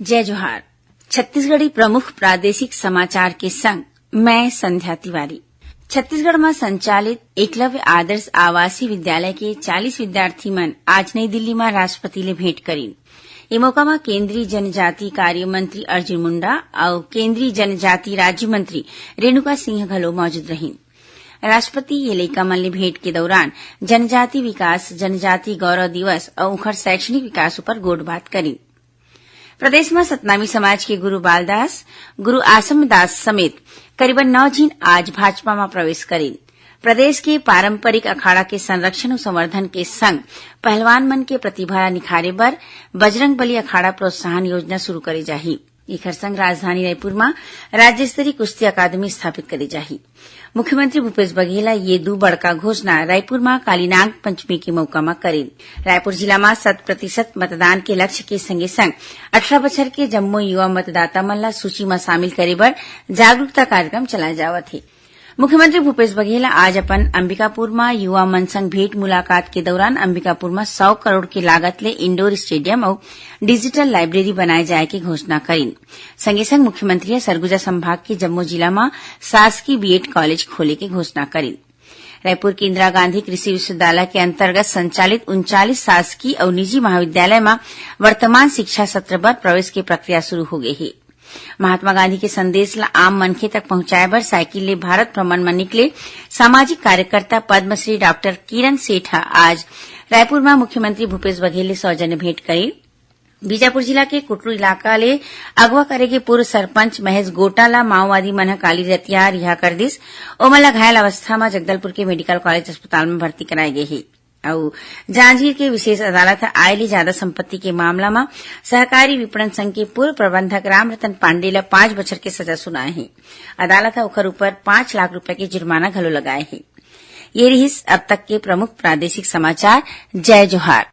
जय जोहार। छत्तीसगढ़ी प्रमुख प्रादेशिक समाचार के संग मैं संध्या तिवारी। छत्तीसगढ़ में संचालित एकलव्य आदर्श आवासीय विद्यालय के 40 विद्यार्थी मन आज नई दिल्ली में राष्ट्रपति ले भेंट करीन। ये मौका में केंद्रीय जनजातीय कार्य मंत्री अर्जुन मुंडा और केंद्रीय जनजातीय राज्य मंत्री रेणुका सिंह घलो मौजूद रहीन। राष्ट्रपति ये लइका मन ले भेंट के दौरान जनजातीय विकास, जनजातीय गौरव दिवस और उखर शैक्षणिक विकास पर गोठबात करीन। प्रदेश में सतनामी समाज के गुरु बालदास, गुरु आसमदास समेत करीबन 9 झीन आज भाजपा में प्रवेश करीन। प्रदेश के पारंपरिक अखाड़ा के संरक्षण और संवर्धन के संग पहलवान मन के प्रतिभा निखारे बर बजरंगबली अखाड़ा प्रोत्साहन योजना शुरू करे जाही। एकर संग राजधानी रायपुर में राज्य स्तरीय कुश्ती अकादमी स्थापित करे जाही। मुख्यमंत्री भूपेश बघेल ये 2 बड़का घोषणा रायपुर में कालीनाग पंचमी के मौका में करेन। रायपुर जिला में 100% मतदान के लक्ष्य के संगे संग 18 बछर के जम्मो युवा मतदाता मन ला सूची में शामिल करे बर जागरूकता कार्यक्रम चलाए जावत है। मुख्यमंत्री भूपेश बघेल आज अपन अंबिकापुर में युवा मन संग भेंट मुलाकात के दौरान अंबिकापुर में 100 करोड़ के लागत ले इंडोर स्टेडियम और डिजिटल लाइब्रेरी बनाए जाए की घोषणा करीन। संगे संग मुख्यमंत्री सरगुजा संभाग के जम्मू जिला में शासकीय बीएड कॉलेज खोले की घोषणा करीन। रायपुर के इंदिरा गांधी कृषि विश्वविद्यालय के अंतर्गत संचालित 39 शासकीय और निजी महाविद्यालय में वर्तमान शिक्षा सत्र पर प्रवेश की प्रक्रिया शुरू हो गई है। महात्मा गांधी के संदेश ला आम मनखे तक पहुंचाए बर साइकिल ले भारत भ्रमण में निकले सामाजिक कार्यकर्ता पद्मश्री डॉक्टर किरण सेठा आज रायपुर में मुख्यमंत्री भूपेश बघेल ले सौजन्य भेंट करी। बीजापुर जिला के कुटरू इलाका ले अगवा करे के पूर्व सरपंच महेश गोटा ला माओवादी मन काली रतिया रिहा कर दिस। ओमन ला घायल अवस्था में जगदलपुर के मेडिकल कॉलेज अस्पताल में भर्ती कराए गए है। और जांजगीर के विशेष अदालत आय ले ज्यादा संपत्ति के मामला में सहकारी विपणन संघ के पूर्व प्रबंधक रामरतन पांडे ला 5 बछर के सजा सुनाए है। अदालत ओकर ऊपर 5 लाख रुपए के जुर्माना घलो लगाए है। ये रहिस अब तक के प्रमुख प्रादेशिक समाचार। जय जोहार।